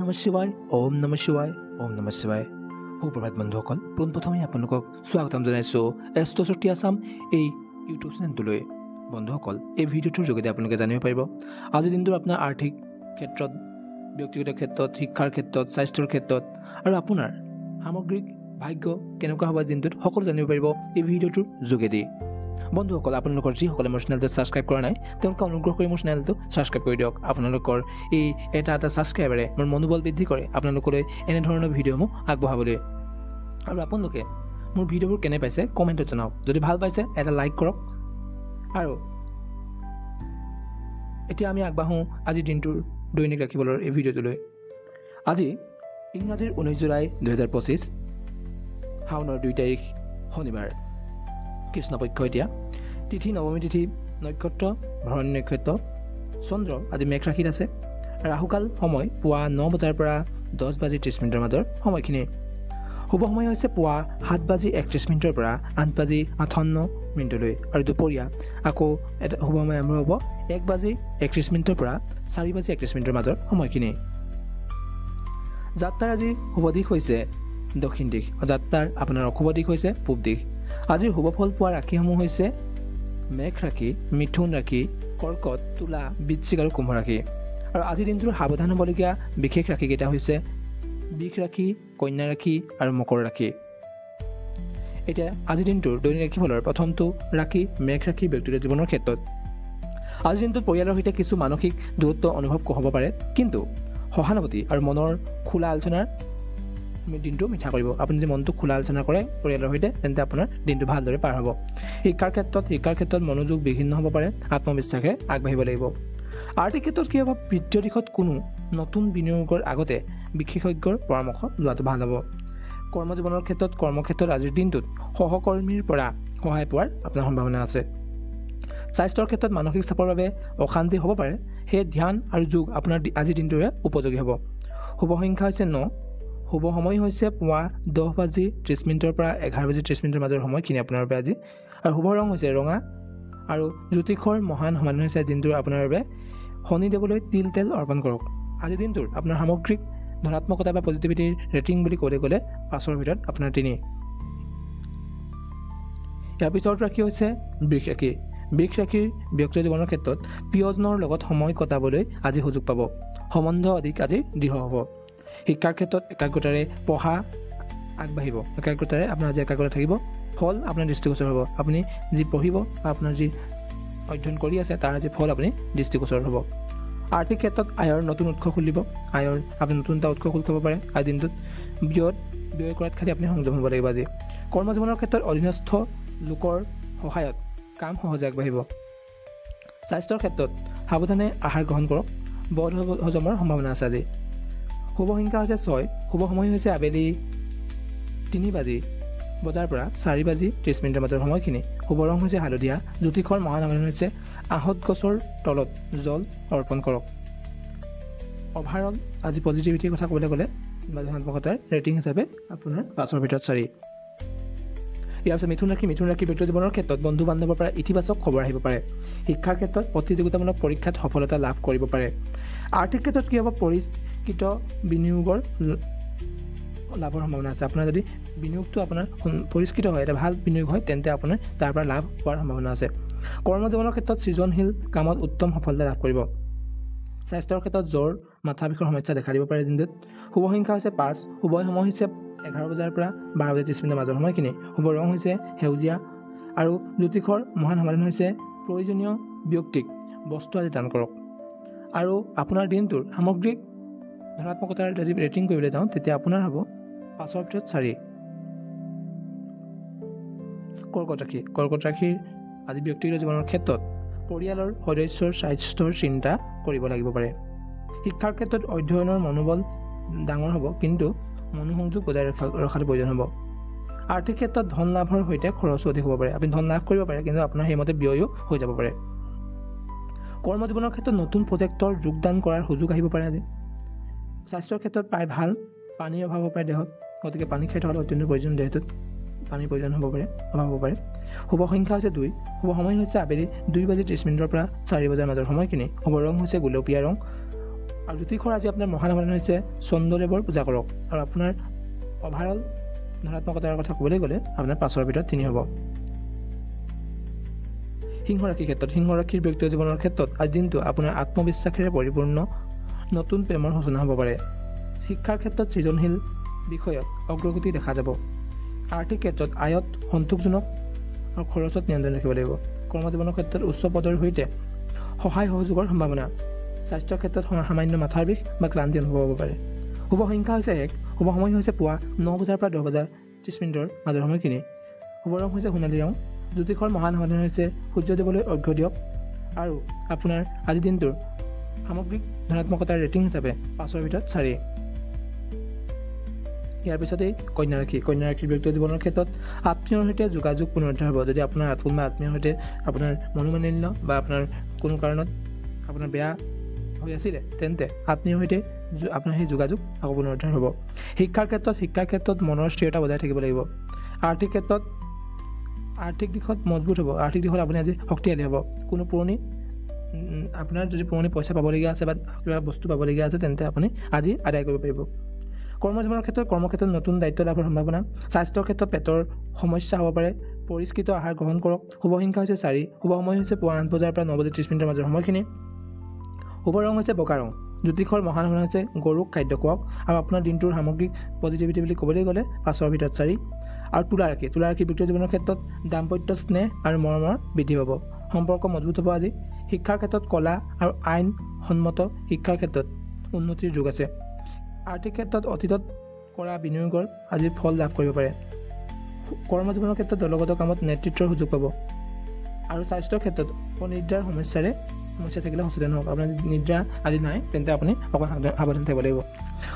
নমঃ শিৱায় ওম নমঃ শিৱায় ওম নমঃ শিৱায় সুপ্ৰভাত বন্ধুসকল পোনপ্ৰথমে আপোনালোকক স্বাগতম জনাইছোঁ এষ্ট্ৰ'শক্তি আছাম এই ইউটিউব চেনেলটোলৈ বন্ধুসকল এই ভিডিঅ'টোৰ যোগেদি আপোনালোকে জানিব পাৰিব আজিৰ দিনটোৰ আপোনাৰ আৰ্থিক ক্ষেত্ৰত ব্যক্তিগত ক্ষেত্ৰত শিক্ষাৰ ক্ষেত্ৰত স্বাস্থ্যৰ ক্ষেত্ৰত আৰু আপোনাৰ সামগ্ৰিক ভাগ্য কেনেকুৱা হ'ব দিনটোত সকলো জানিব পাৰিব এই ভিডিঅ'টোৰ যোগেদি বন্ধুসকল আপোনালোকৰ যিসকলে মোৰ চেনেলটো ছাবস্ক্ৰাইব কৰা নাই তেওঁলোকে অনুগ্ৰহ কৰি মোৰ চেনেলটো ছাবস্ক্ৰাইব কৰি দিয়ক আপোনালোকৰ এই এটা ছাবস্ক্ৰাইবাৰে মোৰ মনোবল বৃদ্ধি কৰে আপোনালোকলৈ এনেধৰণৰ ভিডিঅ'সমূহ আগবঢ়াবলৈ আৰু আপোনালোকে মোৰ ভিডিঅ'বোৰ কেনে পাইছে কমেণ্টত জনাওক যদি ভাল পাইছে এটা লাইক কৰক আৰু এতিয়া আমি আগবাঢ়োঁ আজিৰ দিনটোৰ দৈনিক ৰাখিবলৈ এই ভিডিঅ'টোলৈ আজি ইংৰাজীৰ 19 জুলাই 2025 শাওনৰ 2 তাৰিখ শনিবাৰ কৃষ্ণপক্ষ এতিয়া তিথি নৱমী তিথি নক্ষত্ৰ ভৰণী নক্ষত্ৰ চন্দ্ৰ আজি মেঘ ৰাশিত আছে ৰাহুকাল সময় পুৱা 9 বজাৰ পৰা 10:30 মিনিটৰ মাজৰ সময়খিনি শুভ সময় হৈছে পুৱা 7:31 পৰা 8:58 মিনিটলৈ আৰু দুপৰীয়া আকৌ এটা শুভ সময় আৰম্ভ হ'ব 1:31 পৰা 4:31 মিনিটৰ মাজৰ সময়খিনি যাত্ৰাৰ আজি শুভ দিশ হৈছে দক্ষিণ দিশ যাত্ৰাৰ আপোনাৰ অশুভ দিশ হৈছে পূব দিশ আজিৰ শুভ ফল পোৱা ৰাশিসমূহ হৈছে মেঘ ৰাশি মিথুন ৰাশি কৰ্কট তুলা বৃশ্চিক আৰু কুম্ভ ৰাশি আৰু আজিৰ দিনটোৰ সাৱধান হ'বলগীয়া বিশেষ ৰাশিকেইটা হৈছে বৃষ ৰাশি কন্যা ৰাশি আৰু মকৰ ৰাশি এতিয়া আজিৰ দিনটোৰ দৈনিক ৰাশিফলৰ প্ৰথমটো ৰাশি মেঘ ৰাশি ব্যক্তিগত জীৱনৰ ক্ষেত্ৰত আজিৰ দিনটোত পৰিয়ালৰ সৈতে কিছু মানসিক দূৰত্ব অনুভৱ হ'ব পাৰে কিন্তু সহানুভূতি আৰু মনৰ খোলা আলোচনাৰ দিনটো মিঠা কৰিব আপুনি যদি মনটো খোলা আলোচনা কৰে পৰিয়ালৰ সৈতে তেন্তে আপোনাৰ দিনটো ভালদৰে পাৰ হ'ব শিক্ষাৰ ক্ষেত্ৰত মনোযোগ বিঘিন্ন হ'ব পাৰে আত্মবিশ্বাসে আগবাঢ়িব লাগিব আৰ্থিক ক্ষেত্ৰত কি হ'ব বিত্তীয় দিশত কোনো নতুন বিনিয়োগৰ আগতে বিশেষজ্ঞৰ পৰামৰ্শ লোৱাটো ভাল হ'ব কৰ্মজীৱনৰ ক্ষেত্ৰত কৰ্মক্ষেত্ৰত আজিৰ দিনটোত সহকৰ্মীৰ পৰা সহায় পোৱাৰ আপোনাৰ সম্ভাৱনা আছে স্বাস্থ্যৰ ক্ষেত্ৰত মানসিক চাপৰ বাবে অশান্তি হ'ব পাৰে সেয়ে ধ্যান আৰু যোগ আপোনাৰ আজিৰ দিনটোৰে উপযোগী হ'ব শুভ সংখ্যা হৈছে 9 শুভ সময় হৈছে পুৱা 10:30 মিনিটৰ পৰা 11:30 মিনিটৰ মাজৰ সময়খিনি আপোনাৰ বাবে আজি আৰু শুভ ৰং হৈছে ৰঙা আৰু জ্যোতিষৰ মহান সমাধান হৈছে দিনটোৰ আপোনাৰ বাবে শনিদেৱলৈ তেল অৰ্পণ কৰক আজিৰ দিনটোৰ আপোনাৰ সামগ্ৰিক ধনাত্মকতা বা পজিটিভিটিৰ ৰেটিং বুলি ক'লে 5ৰ ভিতৰত আপোনাৰ 3 ইয়াৰ পিছত ৰাশি হৈছে বৃষ ৰাশি বৃষ ৰাশিৰ ব্যক্তিগত জীৱনৰ ক্ষেত্ৰত প্ৰিয়জনৰ লগত সময় কটাবলৈ আজি সুযোগ পাব সম্বন্ধ অধিক আজি দৃঢ় হ'ব শিক্ষাৰ ক্ষেত্ৰত একাগ্ৰতাৰে পঢ়া আগবাঢ়িব একাগ্ৰতাৰে আপোনাৰ আজি একাগ্ৰতা থাকিব ফল আপোনাৰ দৃষ্টিগোচৰ হ'ব আপুনি যি পঢ়িব বা আপোনাৰ যি অধ্যয়ন কৰি আছে তাৰ আজি ফল আপুনি দৃষ্টিগোচৰ হ'ব আৰ্থিক ক্ষেত্ৰত আয়ৰ নতুন উৎস খুলিব আয়ৰ আপুনি নতুন এটা উৎস খুলি থ'ব পাৰে আজিৰ দিনটোত ব্যয় কৰাত খালি আপুনি সংযম হ'ব লাগিব আজি কৰ্মজীৱনৰ ক্ষেত্ৰত অধীনস্থ লোকৰ সহায়ত কাম সহজে আগবাঢ়িব স্বাস্থ্যৰ ক্ষেত্ৰত সাৱধানে আহাৰ গ্ৰহণ কৰক বদ হজমৰ সম্ভাৱনা আছে আজি শুভ সংখ্যা হৈছে 6 শুভ সময় হৈছে আবেলি 3 বজাৰ পৰা 4:30 মিনিটৰ মাজৰ সময়খিনি শুভ ৰং হৈছে হালধীয়া জ্যোতিষৰ মহান সমাধান হৈছে আহঁত গছৰ তলত জল অৰ্পণ কৰক অভাৰঅল আজি পজিটিভিটিৰ কথা ক'বলৈ গ'লে বা ধনাত্মকতাৰ ৰেটিং হিচাপে আপোনাৰ 5ৰ ভিতৰত 4 ইয়াৰ পিছত মিথুন ৰাশি ব্যক্তিগত জীৱনৰ ক্ষেত্ৰত বন্ধু বান্ধৱৰ পৰা ইতিবাচক খবৰ আহিব পাৰে শিক্ষাৰ ক্ষেত্ৰত প্ৰতিযোগিতামূলক পৰীক্ষাত সফলতা লাভ কৰিব পাৰে আৰ্থিক ক্ষেত্ৰত কি হ'ব পৰিষ্কৃত বিনিয়োগৰ লাভৰ সম্ভাৱনা আছে আপোনাৰ যদি বিনিয়োগটো আপোনাৰ পৰিষ্কৃত হয় এটা ভাল বিনিয়োগ হয় তেন্তে আপোনাৰ তাৰ পৰা লাভ হোৱাৰ সম্ভাৱনা আছে কৰ্মজীৱনৰ ক্ষেত্ৰত সৃজনশীল কামত উত্তম সফলতা লাভ কৰিব স্বাস্থ্যৰ ক্ষেত্ৰত জ্বৰ মাথা বিষৰ সমস্যা দেখা দিব পাৰে দিনটোত শুভ সংখ্যা হৈছে 5 শুভ সময় হৈছে 11 বজাৰ পৰা 12:30 মিনিটৰ মাজৰ সময়খিনি শুভ ৰং হৈছে সেউজীয়া আৰু জ্যোতিষৰ মহান সমাধান হৈছে প্ৰয়োজনীয় ব্যক্তিক বস্তু আজি দান কৰক আৰু আপোনাৰ দিনটোৰ সামগ্ৰিক ধনাত্মকতাৰ যদি ৰেটিং কৰিবলৈ যাওঁ তেতিয়া আপোনাৰ হ'ব 5ৰ ভিতৰত 4 কৰ্কট ৰাশিৰ আজি ব্যক্তিগত জীৱনৰ ক্ষেত্ৰত পৰিয়ালৰ সদস্যৰ স্বাস্থ্যৰ চিন্তা কৰিব লাগিব পাৰে শিক্ষাৰ ক্ষেত্ৰত অধ্যয়নৰ মনোবল ডাঙৰ হ'ব কিন্তু মনোসংযোগ বজাই ৰখাটো প্ৰয়োজন হ'ব আৰ্থিক ক্ষেত্ৰত ধন লাভৰ সৈতে খৰচো অধিক হ'ব পাৰে আপুনি ধন লাভ কৰিব পাৰে কিন্তু আপোনাৰ সেইমতে ব্যয়ো হৈ যাব পাৰে কৰ্মজীৱনৰ ক্ষেত্ৰত নতুন প্ৰজেক্টৰ যোগদান কৰাৰ সুযোগ আহিব পাৰে আজি স্বাস্থ্যৰ ক্ষেত্ৰত প্ৰায় ভাল পানীৰ অভাৱ হ'ব পাৰে দেহত গতিকে পানী খাই থকাটো অত্যন্ত প্ৰয়োজন দেহটোত পানীৰ প্ৰয়োজন হ'ব পাৰে অভাৱ হ'ব পাৰে শুভ সংখ্যা হৈছে 2 শুভ সময় হৈছে আবেলি 2:30 মিনিটৰ পৰা 4 বজাৰ মাজৰ সময়খিনি শুভ ৰং হৈছে গোলপীয়া ৰং আৰু জ্যোতিষৰ আজি আপোনাৰ মহান সমাধান হৈছে চন্দ্ৰদেৱৰ পূজা কৰক। আৰু আপোনাৰ অভাৰঅল ধনাত্মকতাৰ কথা ক'বলৈ গ'লে আপোনাৰ 5ৰ ভিতৰত 3 হ'ব। সিংহ ৰাশিৰ ক্ষেত্ৰত সিংহ ৰাশিৰ ব্যক্তিগত জীৱনৰ ক্ষেত্ৰত আজি দিনটো আপোনাৰ আত্মবিশ্বাসেৰে পৰিপূৰ্ণ নতুন প্ৰেমৰ সূচনা হ'ব পাৰে। শিক্ষাৰ ক্ষেত্ৰত সৃজনশীল বিষয়ত অগ্ৰগতি দেখা যাব। আৰ্থিক ক্ষেত্ৰত আয়ত সন্তোষজনক আৰু খৰচত নিয়ন্ত্ৰণ ৰাখিব লাগিব। কৰ্মজীৱনৰ ক্ষেত্ৰত উচ্চ পদৰ সৈতে সহায় সহযোগৰ সম্ভাৱনা। স্বাস্থ্যৰ ক্ষেত্ৰত সামান্য মাথাৰ বিষ বা ক্লান্তি অনুভৱ হ'ব পাৰে। শুভ সংখ্যা হৈছে 1। শুভ সময় হৈছে পুৱা 9 বজাৰ পৰা 10 বজাৰ 30 মিনিটৰ মাজৰ সময়খিনি। শুভ ৰং হৈছে সোণালী ৰং। জ্যোতিষৰ মহান সমাধান হৈছে সূৰ্যদেৱলৈ অৰ্ঘ্য দিয়ক। আৰু আপোনাৰ আজিৰ দিনটোৰ সামগ্ৰিক ধনাত্মকতাৰ ৰেটিং হিচাপে 5ৰ ভিতৰত 4। ইয়াৰ পিছতেই কন্যা ৰাশি। কন্যা ৰাশিৰ ব্যক্তিগত জীৱনৰ ক্ষেত্ৰত আত্মীয়ৰ সৈতে যোগাযোগ পুনৰুদ্ধাৰ হ'ব। যদি আপোনাৰ কোনোবা আত্মীয়ৰ সৈতে আপোনাৰ মনোমালিন্য বা আপোনাৰ কোনো কাৰণত আপোনাৰ বেয়া হৈ আছিলে, তেন্তে আত্মীয়ৰ সৈতে আপোনাৰ সেই যোগাযোগ আকৌ পুনৰুদ্ধাৰ হ'ব। শিক্ষাৰ ক্ষেত্ৰত মনৰ স্থিৰতা বজাই থাকিব লাগিব। আৰ্থিক দিশত মজবুত হ'ব। আৰ্থিক দিশত আপুনি আজি শক্তিশালী হ'ব। কোনো আপোনাৰ যদি পুৰণি পইচা পাবলগীয়া আছে বা কিবা বস্তু পাবলগীয়া আছে, তেন্তে আপুনি আজি আদায় কৰিব পাৰিব। কৰ্মজীৱনৰ কৰ্মক্ষেত্ৰত নতুন দায়িত্ব লাভৰ সম্ভাৱনা। স্বাস্থ্যৰ ক্ষেত্ৰত পেটৰ সমস্যা হ'ব পাৰে। পৰিষ্কৃত আহাৰ গ্ৰহণ কৰক। শুভ সংখ্যা হৈছে 4। শুভ সময় হৈছে পুৱা 8 বজাৰ পৰা 9 বজাৰ 30 মিনিটৰ মাজৰ সময়খিনি। শুভ ৰং হৈছে বগা ৰং। জ্যোতিষৰ মহান সমাধান হৈছে গৰুক খাদ্য খুৱাওক। আৰু আপোনাৰ দিনটোৰ সামগ্ৰিক পজিটিভিটি বুলি ক'বলৈ গ'লে 5ৰ ভিতৰত 4। আৰু তুলা ৰাশি ব্যক্তিগত জীৱনৰ ক্ষেত্ৰত দাম্পত্য স্নেহ আৰু মৰমৰ বৃদ্ধি পাব। সম্পৰ্ক মজবুত হ'ব আজি। শিক্ষাৰ ক্ষেত্ৰত কলা আৰু আইন সন্মত শিক্ষাৰ ক্ষেত্ৰত উন্নতিৰ যোগ আছে। আৰ্থিক ক্ষেত্ৰত অতীতত কৰা বিনিয়োগৰ আজি ফল লাভ কৰিব পাৰে। কৰ্মজীৱনৰ ক্ষেত্ৰত দলগত কামত নেতৃত্বৰ সুযোগ পাব। আৰু স্বাস্থ্যৰ ক্ষেত্ৰত অনিদ্ৰাৰ সমস্যা থাকিলে সচেতন হওক। আপোনাৰ নিদ্ৰা আজি নাই, তেন্তে আপুনি অকণমান সাৱধান থাকিব লাগিব।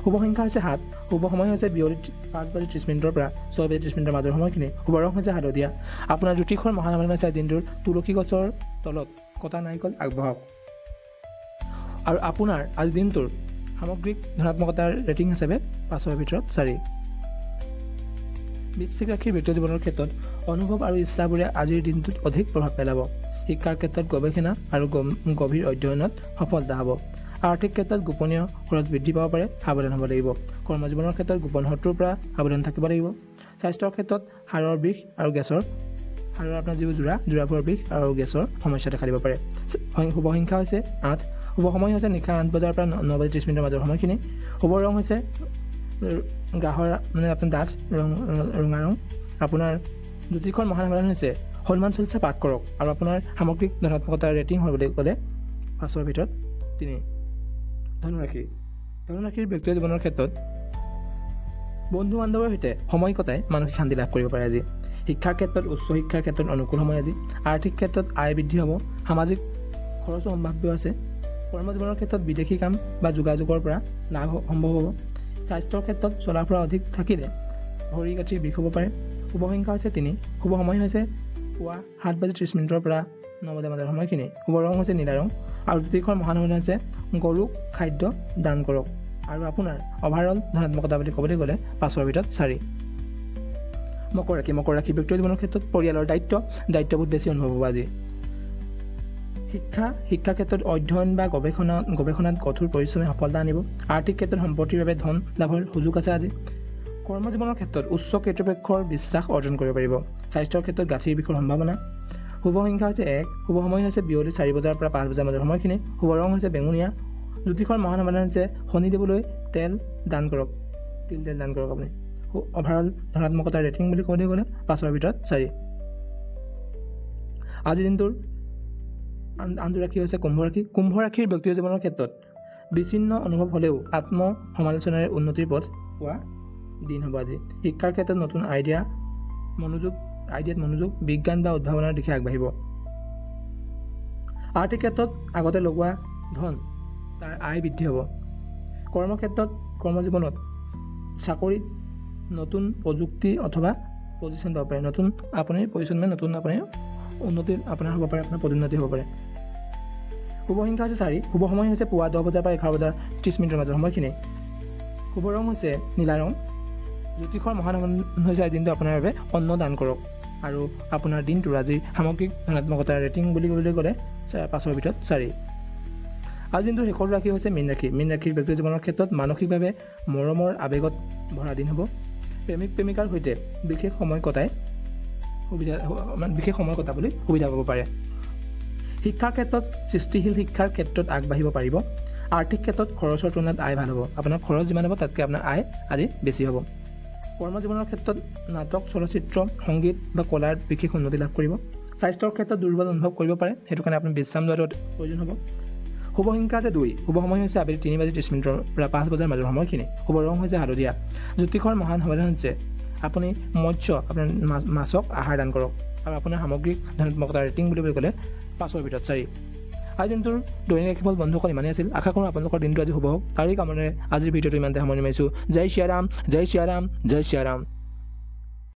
শুভ সংখ্যা হৈছে 7। শুভ সময় হৈছে বিয়লি 5 বাজি 30 মিনিটৰ পৰা 6 বাজি 30 মিনিটৰ মাজৰ সময়খিনি। শুভ ৰং হৈছে হালধীয়া। আপোনাৰ জ্যোতিষৰ মহান সমাধান হৈছে দিনটোৰ তুলসী গছৰ তলত কটা নাৰিকল আগবঢ়াওক। আৰু আপোনাৰ আজি দিনটোৰ সামগ্ৰিক ধনাত্মকতাৰ ৰেটিং হিচাপে 5ৰ ভিতৰত 4। বৃশ্চিক ৰাশিৰ ব্যক্তিগত জীৱনৰ ক্ষেত্ৰত অনুভৱ আৰু ইচ্ছাবোৰে আজিৰ দিনটোত অধিক প্ৰভাৱ পেলাব। শিক্ষাৰ ক্ষেত্ৰত গৱেষণা আৰু গভীৰ অধ্যয়নত সফলতা হ'ব। আৰ্থিক ক্ষেত্ৰত গোপনীয় খৰচ বৃদ্ধি পাব পাৰে, সাৱধান হ'ব লাগিব। কৰ্মজীৱনৰ ক্ষেত্ৰত গোপন শত্ৰুৰ পৰা সাৱধান থাকিব লাগিব। স্বাস্থ্যৰ ক্ষেত্ৰত হাড়ৰ বিষ আৰু হাড়ৰ আপোনাৰ যিবোৰ যোৰাবোৰৰ বিষ আৰু গেছৰ সমস্যা দেখা দিব পাৰে। শুভ সংখ্যা হৈছে 8। শুভ সময় হৈছে নিশা 8 বজাৰ পৰা 9 বাজি 30 মিনিটৰ মাজৰ সময়খিনি। শুভ ৰং হৈছে আপোনাৰ ডাঠ ৰঙা ৰং। আপোনাৰ জ্যোতিষৰ মহান সমাধান হৈছে হনুমান চালিচা পাঠ কৰক। আৰু আপোনাৰ সামগ্ৰিক ধনাত্মকতাৰ ৰেটিং হ'বলৈ গ'লে 5ৰ ভিতৰত 3। ধনুৰাশিৰ ব্যক্তিগত জীৱনৰ ক্ষেত্ৰত বন্ধু বান্ধৱৰ সৈতে সময় কটাই মানসিক শান্তি লাভ কৰিব পাৰে আজি। শিক্ষাৰ ক্ষেত্ৰত উচ্চ শিক্ষাৰ ক্ষেত্ৰত অনুকূল সময় আজি। আৰ্থিক ক্ষেত্ৰত আয় বৃদ্ধি হ'ব। সামাজিক খৰচো সম্ভাৱ্য আছে। কৰ্মজীৱনৰ ক্ষেত্ৰত বিদেশী কাম বা যোগাযোগৰ পৰা লাভ সম্ভৱ হ'ব। স্বাস্থ্যৰ ক্ষেত্ৰত চলাৰ পৰা অধিক থাকিলে ভৰি গাঁঠিৰ বিষ হ'ব পাৰে। শুভ সংখ্যা হৈছে 3। শুভ সময় হৈছে পুৱা 7 বাজি 30 মিনিটৰ পৰা 9 বজাৰ মাজৰ সময়খিনি। শুভ ৰং হৈছে নীলা ৰং। আৰু জ্যোতিষৰ মহান সমাধান হৈছে গৰুক খাদ্য দান কৰক। আৰু আপোনাৰ অভাৰঅল ধনাত্মকতা বুলি ক'বলৈ গ'লে 5ৰ ভিতৰত 4। মকৰ ৰাশি ব্যক্তিগত জীৱনৰ ক্ষেত্ৰত পৰিয়ালৰ দায়িত্ববোধ বেছি অনুভৱ হ'ব আজি। শিক্ষাৰ ক্ষেত্ৰত অধ্যয়ন বা গৱেষণাত কঠোৰ পৰিশ্ৰমে সফলতা আনিব। আৰ্থিক ক্ষেত্ৰত সম্পত্তিৰ বাবে ধন লাভৰ সুযোগ আছে আজি। কৰ্মজীৱনৰ ক্ষেত্ৰত উচ্চ কৰ্তৃপক্ষৰ বিশ্বাস অৰ্জন কৰিব পাৰিব। স্বাস্থ্যৰ ক্ষেত্ৰত গাঁঠিৰ বিষৰ সম্ভাৱনা। শুভ সংখ্যা হৈছে 1। শুভ সময় হৈছে বিয়লি 4 বজাৰ পৰা 5 বজাৰ মাজৰ সময়খিনি। শুভ ৰং হৈছে বেঙুনীয়া। জ্যোতিষৰ মহান সমাধান হৈছে শনিদেৱলৈ তিল দান কৰক আপুনি। অভাৰঅল ধনাত্মকতাৰ ৰেটিং বুলি ক'বলৈ গ'লে 5ৰ ভিতৰত 4। আজি দিনটোৰ আনটো ৰাশি হৈছে কুম্ভ ৰাশিৰ ব্যক্তিগত জীৱনৰ ক্ষেত্ৰত বিচ্ছিন্ন অনুভৱ হ'লেও আত্ম সমালোচনাৰে উন্নতিৰ পথ পোৱা দিন হ'ব আজি। শিক্ষাৰ ক্ষেত্ৰত নতুন আইডিয়াত মনোযোগ, বিজ্ঞান বা উদ্ভাৱনৰ দিশে আগবাঢ়িব। আৰ্থিক ক্ষেত্ৰত আগতে লগোৱা ধন তাৰ আয় বৃদ্ধি হ'ব। কৰ্মজীৱনত চাকৰিত নতুন প্ৰযুক্তি অথবা পজিশ্যন পাব পাৰে। নতুন উন্নতি আপোনাৰ হ'ব পাৰে, আপোনাৰ পদোন্নতি হ'ব পাৰে। শুভ সংখ্যা হৈছে 4। শুভ সময় হৈছে পুৱা 10 বজাৰ পৰা 11 বজাৰ 30 মিনিটৰ মাজৰ সময়খিনি। শুভ ৰং হৈছে নীলা ৰং। জ্যোতিষৰ মহান সমাধান হৈছে আজি দিনটো আপোনাৰ বাবে অন্ন দান কৰক। আৰু আপোনাৰ দিনটোৰ আজি সামগ্ৰিক ধনাত্মকতাৰ ৰেটিং বুলি ক'বলৈ গ'লে 5ৰ ভিতৰত 4। আৰু যোনটো শেষৰ ৰাশি হৈছে মীন ৰাশি। মীন ৰাশিৰ ব্যক্তি জীৱনৰ ক্ষেত্ৰত মানসিকভাৱে মৰমৰ আৱেগত ভৰা দিন হ'ব। প্ৰেমিক প্ৰেমিকাৰ সৈতে বিশেষ সময় কটাবলৈ সুবিধা পাব পাৰে। শিক্ষাৰ ক্ষেত্ৰত সৃষ্টিশীল শিক্ষাৰ ক্ষেত্ৰত আগবাঢ়িব পাৰিব। আৰ্থিক ক্ষেত্ৰত খৰচৰ তুলনাত আয় ভাল হ'ব। আপোনাৰ খৰচ যিমান হ'ব তাতকৈ আপোনাৰ আয় আদি বেছি হ'ব। কৰ্মজীৱনৰ ক্ষেত্ৰত নাটক, চলচ্চিত্ৰ, সংগীত বা কলাৰ বিশেষ উন্নতি লাভ কৰিব। স্বাস্থ্যৰ ক্ষেত্ৰত দুৰ্বল অনুভৱ কৰিব পাৰে, সেইটো কাৰণে আপুনি বিশ্ৰাম লোৱাটো প্ৰয়োজন হ'ব। শুভ সংখ্যা আছে 2। শুভ সময় হৈছে আবেলি 3:30 পৰা 5 বজাৰ মাজৰ সময়খিনি। শুভ ৰং হৈছে হালধীয়া। জ্যোতিষৰ মহান সমাধান হৈছে আপুনি আপোনাৰ মাছক আহাৰ দান কৰক। আৰু আপোনাৰ সামগ্ৰিক ধনাত্মকতা ৰেটিং বুলি ক'লে 5ৰ ভিতৰত 4। আজি দিনটোৰ দৈনিক ৰাশিফল বন্ধুসকল ইমানেই আছিল। আশা কৰোঁ আপোনালোকৰ দিনটো আজি শুভ হওক। তাৰেই কামনাৰে আজিৰ ভিডিঅ'টো ইমানতে সামৰণি মাৰিছোঁ। জয় শ্ৰীৰাম, জয় শ্ৰীৰাম, জয় শ্ৰীৰাম।